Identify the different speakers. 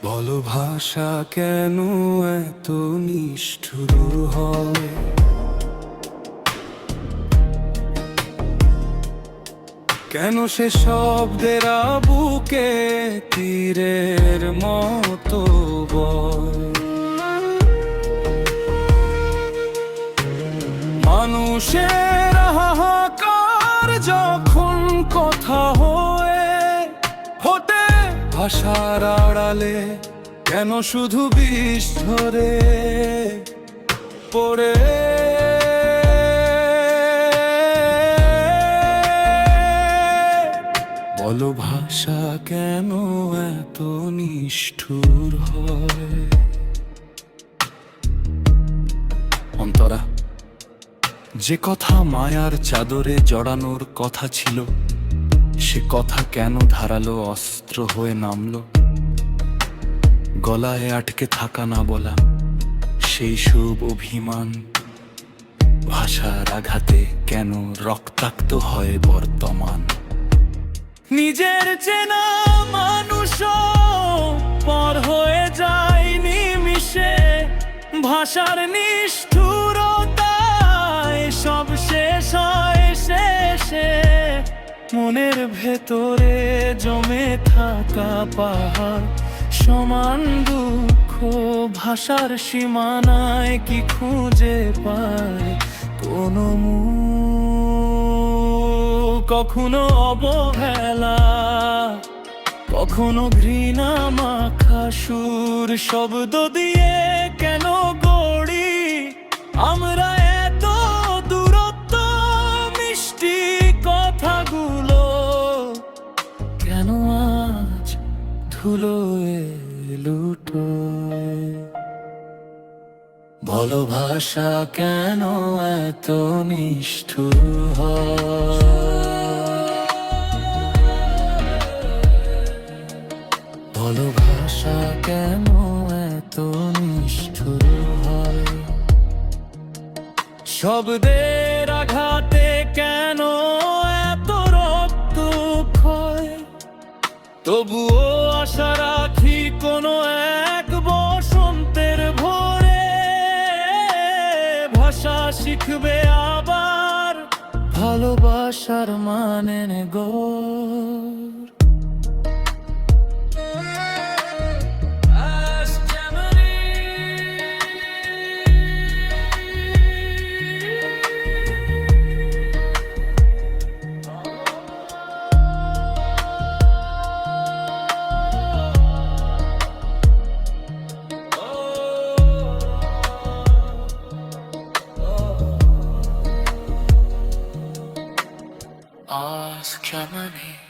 Speaker 1: বলো ভাষা কেন এত নিষ্ঠুর হয়? কেন সে শব্দের বুকে তীরের মতো বয়? মানুষের হাহাকার যখন কথা হতে ভাষার আড়ালে কেন শুধু বিষ ধরে পড়ে? বলো ভাষা কেন এত নিষ্ঠুর হয়? অন্তরা, যে কথা মায়ার চাদরে জড়ানোর কথা ছিল, সে কথা কেন ধারালো অস্ত্র হয়ে নামলো? গলায় আটকে থাকা না বলা সেই সব অভিমান ভাষার আঘাতে কেন রক্তাক্ত হয় বর্তমান? নিজের চেনা মানুষ পর হয়ে যায় নিমিষে, ভাষার নিষ্ঠুরতায় সব শেষ হয় শেষে। মনের ভেতরে জমে থাকা পাহাড় সমান দুঃখ ভাষার সীমানায় কি খুঁজে পায় কোনো মুখ? কখনো অবহেলা, কখনো ঘৃণা মাখা সুর, শব্দ দিয়ে কেন গড়ি আমরা এত দূরত্ব? মিষ্টি কথাগুলো কেন আজ ধুলোয় লুটোয়? বলো ভাষা কেন এত নিষ্ঠুর হয়? বলো ভাষা কেন এত নিষ্ঠুর হয়? শব্দের আঘাতে কেন এত রক্ত ক্ষয়? তবুও আশা রাখি কোনো এক বসন্তের ভোরে ভাষা শিখবে আবার ভালোবাসার মানে গো। Ask Germany.